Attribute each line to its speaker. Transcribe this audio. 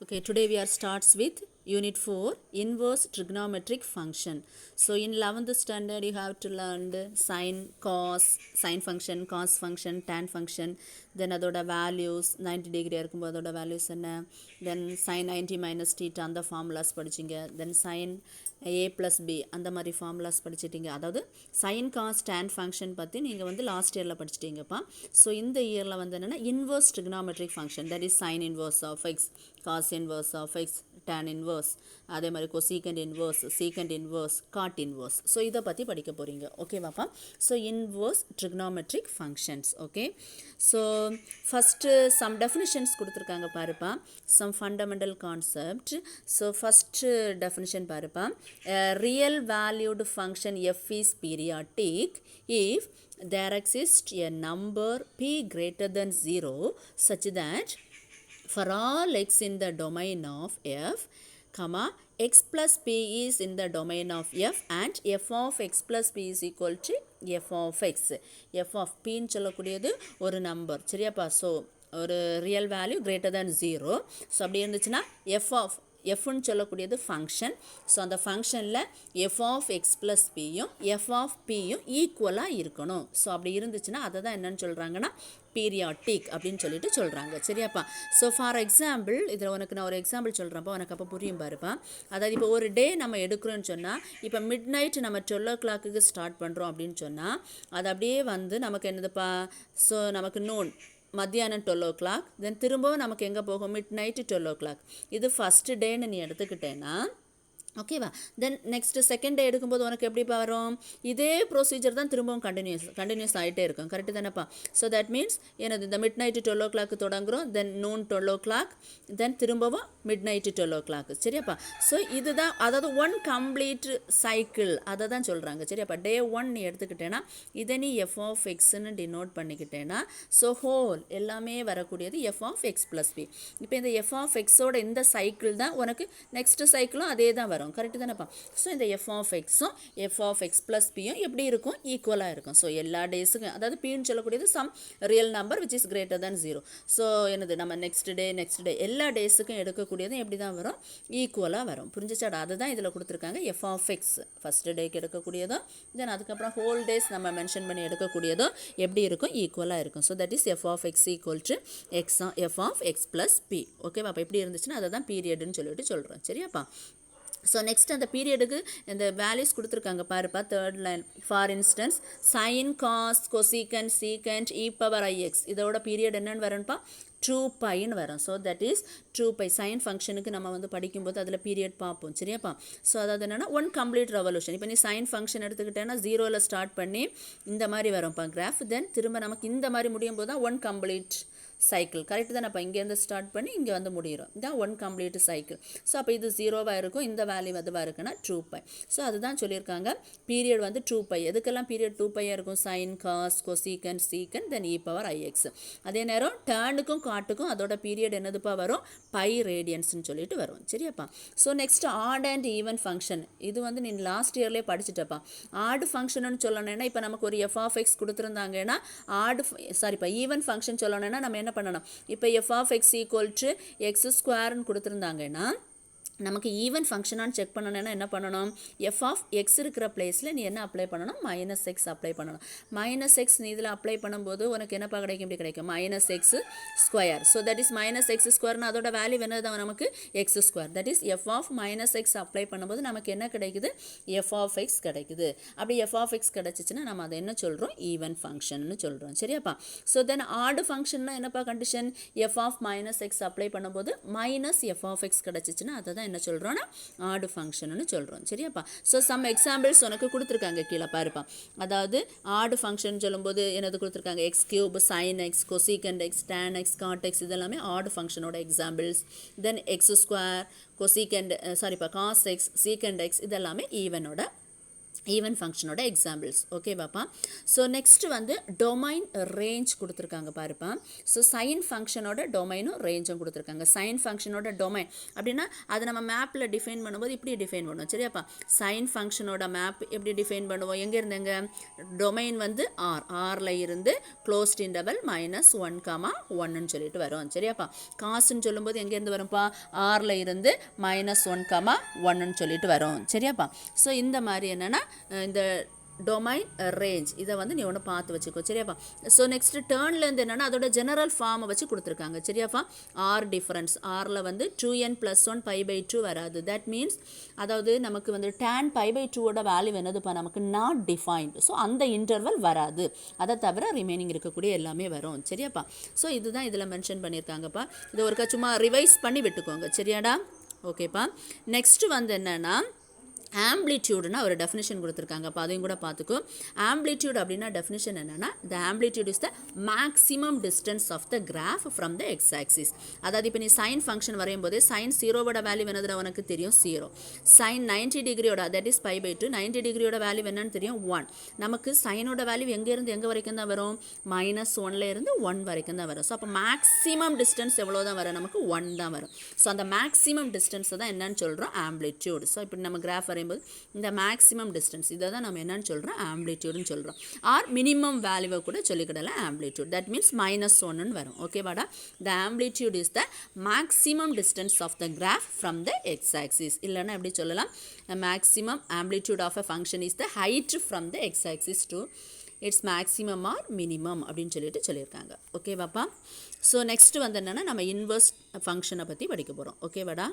Speaker 1: Okay, today we are starts with Unit 4 Inverse Trigonometric Function. So in 11th standard you have to learn the sine function, cos function, tan function, then அதோட values 90 degree இருக்கும்போது அதோட values என்ன, then sin 90 minus theta அந்த formulas படிச்சிங்க, then sin a plus b அந்த மாதிரி formulas படிச்சிட்டிங்க. அதாவது sin cos tan function பற்றி நீங்கள் வந்து லாஸ்ட் இயரில் படிச்சிட்டிங்கப்பா. ஸோ இந்த இயரில் வந்து என்னென்னா inverse trigonometric function, that is sin inverse of x, cos inverse of x, tan inverse, அதே மாதிரி cosecant inverse, secant inverse, cot inverse. So இதை பற்றி படிக்க போகிறீங்க. ஓகேவாப்பா? So inverse trigonometric functions. Okay, so first some definitions கொடுத்துருக்காங்க பாருப்பா, some fundamental concept. So first definition பாருப்பா, a real valued function f is periodic if there exists a number p greater than 0 such that for all x in the domain of f, comma, x plus p is in the domain of f and f of x plus p is equal to f of x. f of p ன்னு சொல்லக்கூடியது ஒரு number, சரியாப்பா? So ஒரு real value greater than 0. So அப்படி இருந்துச்சுன்னா எஃப்னு சொல்லக்கூடியது function. So அந்த ஃபங்க்ஷனில் F of x plus பியும் எஃப் ஆஃப் பியும் ஈக்குவலாக இருக்கணும். ஸோ அப்படி இருந்துச்சுன்னா அதை தான் என்னென்னு சொல்கிறாங்கன்னா பீரியாட்டிக் அப்படின்னு சொல்லிட்டு சொல்கிறாங்க, சரியாப்பா? ஸோ ஃபார் எக்ஸாம்பிள் இதில் உனக்கு நான் ஒரு எக்ஸாம்பிள் சொல்கிறேன்ப்பா, உனக்கு அப்போ புரியும் பாருப்பா. அதாவது இப்போ ஒரு டே நம்ம எடுக்கிறோன்னு சொன்னால், இப்போ மிட் நைட் நம்ம 12 o'clock ஸ்டார்ட் பண்ணுறோம் அப்படின்னு சொன்னால், அது அப்படியே வந்து நமக்கு என்னதுப்பா, ஸோ நமக்கு நோன் மத்தியானம் 12 o'clock, தென் திரும்பவும் நமக்கு எங்கே போகும், மிட் நைட்டு 12 o'clock. இது ஃபஸ்ட்டு டேன்னு நீ எடுத்துக்கிட்டேன்னா ஓகேவா? தென் நெக்ஸ்ட்டு செகண்ட் டே எடுக்கும்போது உனக்கு எப்படிப்பா வரும், இதே ப்ரொசீஜர் தான் திரும்பவும் கண்டினியூஸ் ஆகிட்டே இருக்கும், கரெக்டு தானேப்பா? ஸோ தட் மீன்ஸ் எனது இந்த மிட் நைட்டு 12 o'clock தொடங்குகிறோம், தென் நூன் 12 o'clock, தென் திரும்பவும் மிட் நைட்டு 12 o'clock, சரியாப்பா? ஸோ இதுதான், அதாவது ஒன் கம்ப்ளீட் சைக்கிள், அதை தான் சொல்கிறாங்க, சரியாப்பா? டே 1 நீ எடுத்துக்கிட்டேன்னா இதை நீ எஃப் ஆஃப் எக்ஸ்ன்னு டினோட் பண்ணிக்கிட்டேன்னா, ஸோ ஹோல் எல்லாமே வரக்கூடியது f of x plus b. இப்போ இந்த எஃப் ஆஃப் எக்ஸோட இந்த சைக்கிள் தான் உனக்கு நெக்ஸ்ட்டு சைக்கிளும் அதே தான் வரும், கரெக்டு தானேப்பா? ஸோ இந்த எஃப் ஆஃப் எக்ஸும் எஃப் ஆஃப் எக்ஸ் ப்ளஸ் பியும் எப்படி இருக்கும், ஈக்குவலாக இருக்கும். ஸோ எல்லா டேஸுக்கும், அதாவது பின்னு சொல்லக்கூடியது some real number which is greater than 0. So என்னது நம்ம நெக்ஸ்ட் டே எல்லா டேஸுக்கும் எடுக்கக்கூடியதும் எப்படி தான் வரும், ஈக்குவலாக வரும். புரிஞ்சிச்சாடா? அதுதான் இதில் கொடுத்துருக்காங்க. எஃப் ஆஃப் எக்ஸ் ஃபஸ்ட் டேக்கு எடுக்கக்கூடியதும், தென் அதுக்கப்புறம் ஹோல் டேஸ் நம்ம மென்ஷன் பண்ணி எடுக்கக்கூடியதும் எப்படி இருக்கும், ஈக்குவலாக இருக்கும். So that is f of x equal to f of x plus p. ஓகேவா? அப்போ எப்படி இருந்துச்சுன்னா அதை தான் பீரியடுன்னு சொல்லிட்டு சொல்கிறோம், சரியாப்பா? ஸோ நெக்ஸ்ட் அந்த பீரியடுக்கு இந்த வேல்யூஸ் கொடுத்துருக்காங்க பாருப்பா, third line. For instance sine cos cosecant secant e power i x, இதோட பீரியட் என்னென்னு வரணும்ப்பா, 2πன்னு வரும். So that is 2π. சைன் ஃபங்க்ஷனுக்கு நம்ம வந்து படிக்கும்போது அதில் பீரியட் பார்ப்போம், சரியாப்பா? ஸோ அதாவது என்னென்னா ஒன் கம்ப்ளீட் ரெவல்யூஷன். இப்போ நீ சைன் ஃபங்க்ஷன் எடுத்துக்கிட்டேன்னா 0ல் ஸ்டார்ட் பண்ணி இந்த மாதிரி வரும்ப்பா கிராஃப், தென் திரும்ப நமக்கு இந்த மாதிரி முடியும் போது தான் ஒன் கம்ப்ளீட் சைக்கிள், கரெக்டு தான்? அப்போ இங்கேருந்து ஸ்டார்ட் பண்ணி இங்கே வந்து முடிகிறோம், இதான் ஒன் கம்ப்ளீட் சைக்கிள். ஸோ அப்போ இது 0வாக இருக்கும், இந்த வேல்யூ அதுவாக இருக்குன்னா 2π. ஸோ அதுதான் சொல்லியிருக்காங்க, பீரியட் வந்து 2π. எதுக்கெல்லாம் பீரியட் 2π இருக்கும், சைன் காஸ் கொசிகன் சீக்கன் தென் இ பவர் ஐஎக்ஸ். அதே நேரம் டேர்னுக்கும் காட்டுக்கும் அதோட பீரியட் என்னதுப்பா வரும், பை ரேடியன்ஸ்னு சொல்லிட்டு வரும், சரியாப்பா? So next odd and even function. இது வந்து நீ லாஸ்ட் இயர்லேயே படிச்சுட்டப்பா. ஆட் ஃபங்க்ஷன் சொல்லணும்னா இப்போ நமக்கு ஒரு எஃப் ஆஃப் எக்ஸ் கொடுத்துருந்தாங்கன்னா ஈவன் ஃபங்க்ஷன் சொல்லணும்னா நம்ம என்ன பண்ணணும், இப்போ f of x equal to x ஸ்கொயர்னு கொடுத்துருந்தாங்கன்னா நமக்கு ஈவன் ஃபங்க்ஷனான்னு செக் பண்ணணும்னா என்ன பண்ணணும், எஃப் ஆஃப் எக்ஸ் இருக்கிற பிளேஸில் நீ என்ன அப்ளை பண்ணணும், மைனஸ் எக்ஸ் அப்ளை பண்ணணும். மைனஸ் எக்ஸ் நீ இதில் அப்ளை பண்ணும்போது உனக்கு என்னப்பா கிடைக்கும், இப்படி கிடைக்கும் minus x square. So that is minus x ஸ்கொயர்னு அதோட வேல்யூ என்னது நமக்கு x square. That is f of minus x apply பண்ணும்போது நமக்கு என்ன கிடைக்குது, எஃப் ஆஃப் எக்ஸ் கிடைக்குது. அப்படி எஃப் ஆஃப் எக்ஸ் கிடச்சிச்சின்னா நம்ம அதை என்ன சொல்கிறோம், ஈவன் ஃபங்க்ஷன்னு சொல்கிறோம், சரியாப்பா? ஸோ தென் ஆடு ஃபங்க்ஷன்னா என்னப்பா condition, f of minus x apply பண்ணும்போது மைனஸ் எஃப் ஆஃப் எக்ஸ் கிடச்சிச்சின்னா அதை தான் என்ன சொல்கிறோன்னா ஆடு ஃபங்க்ஷன்னு சொல்கிறோம், சரியாப்பா? ஸோ சம் எக்ஸாம்பிள்ஸ் உனக்கு கொடுத்துருக்காங்க கீழே பாருப்பா. அதாவது ஆடு ஃபங்க்ஷன் சொல்லும்போது என்னது கொடுத்துருக்காங்க, x cube, sine x, cosecant x, tan x, cot x, இதெல்லாமே ஆடு ஃபங்க்ஷனோட examples. Then x square, cosecant cos x, secant x, இதெல்லாமே ஈவனோட ஈவன் ஃபங்க்ஷனோட எக்ஸாம்பிள்ஸ். ஓகே பாப்பா. ஸோ நெக்ஸ்ட் வந்து டொமைன் ரேஞ்ச் கொடுத்துருக்காங்க பாருப்பா. ஸோ சைன் ஃபங்க்ஷனோட டொமைனும் ரேஞ்சும் கொடுத்துருக்காங்க. சைன் ஃபங்க்ஷனோட டொமைன் அப்படின்னா அதை நம்ம மேப்பில் டிஃபைன் பண்ணும்போது இப்படி டிஃபைன் பண்ணுவோம். சரியாப்பா. சைன் ஃபங்க்ஷனோட மேப் எப்படி டிஃபைன் பண்ணுவோம்? எங்கே இருந்தேங்க? டொமைன் வந்து ஆரில் இருந்து க்ளோஸ்ட் இன்டர்வல் -1, 1 வரும். சரியாப்பா. காசுன்னு சொல்லும்போது எங்கேருந்து வரும்ப்பா? ஆரில் இருந்து -1, 1 வரும். சரியாப்பா. ஸோ இந்த மாதிரி என்னென்னா இந்த டொமைன் ரேஞ்ச் இதை வந்து நீ ஒன்று பார்த்து வச்சுக்கோ. சரியாப்பா. ஸோ நெக்ஸ்ட் டேர்ன்லேருந்து என்னென்னா அதோட ஜெனரல் ஃபார்மை வச்சு கொடுத்துருக்காங்க. சரியாப்பா. ஆர் டிஃபரன்ஸ் ஆரில் வந்து 2n + 1 π/2 வராது. தட் மீன்ஸ் அதாவது நமக்கு வந்து tan π/2ஓட வேல்யூ என்னதுப்பா? நமக்கு நாட் டிஃபைன்டு. ஸோ அந்த இன்டர்வல் வராது. அதை தவிர ரிமைனிங் இருக்கக்கூடிய எல்லாமே வரும். சரியாப்பா. ஸோ இதுதான் இதில் மென்ஷன் பண்ணியிருக்காங்கப்பா. இதை ஒருக்கா சும்மா ரிவைஸ் பண்ணி விட்டுக்கோங்க. சரியாடா? ஓகேப்பா. நெக்ஸ்ட்டு வந்து என்னென்னா ஆம்ப்ளிடியூடுனா ஒரு டெஃபினிஷன் கொடுத்துருக்காங்க. அப்போ அதையும் கூட பார்த்துக்கோ. ஆம்ப்ளிடியூட் அப்படின்னா டெஃபினிஷன் என்னென்னா the amplitude is the maximum distance of the graph from the x axis. அதாவது இப்போ நீ சைன் ஃபங்க்ஷன் வரையும் போதே சைன் 0வோட வேல்யூ என்னதுல உனக்கு தெரியும்? 0. சைன் 90 டிகிரியோட தட் இஸ் π/2 90 டிகிரியோட வேல்யூ என்னன்னு தெரியும்? 1. நமக்கு சைனோட வேல்யூ எங்கேருந்து எங்கே வரைக்கும் தான் வரும்? -1 இருந்து 1 வரைக்கும் தான் வரும். ஸோ அப்போ மேக்ஸிமம் டிஸ்டன்ஸ் எவ்வளோ தான் வரும்? நமக்கு 1 தான் வரும். ஸோ அந்த மேக்ஸிமம் டிஸ்டன்ஸை தான் என்னன்னு சொல்கிறோம்? ஆம்ப்ளிடியூட். ஸோ இப்போ நம்ம கிராஃப் வரையும்போது இந்த மேக்ஸிமம் டிஸ்டன்ஸ் இதை தான் நம்ம என்னன்னு சொல்கிறோம்? ஆம்ப்ளிடியூடுன்னு சொல்கிறோம். ஆர் மினிமம் வேல்யூவை கூட சொல்லிக்கிடலாம் ஆம்ப்ளிடியூட். தட் மீன்ஸ் -1 வரும். ஓகேவாடா? The amplitude is the maximum distance of the graph from the x axis. இல்லைன்னா எப்படி சொல்லலாம்? Maximum amplitude of a function is the height from the x axis to its maximum or minimum அப்படின்னு சொல்லியிருக்காங்க. ஓகேவாப்பா. So next வந்து என்னென்னா நம்ம inverse ஃபங்க்ஷனை பற்றி படிக்க போகிறோம். ஓகேவாடா?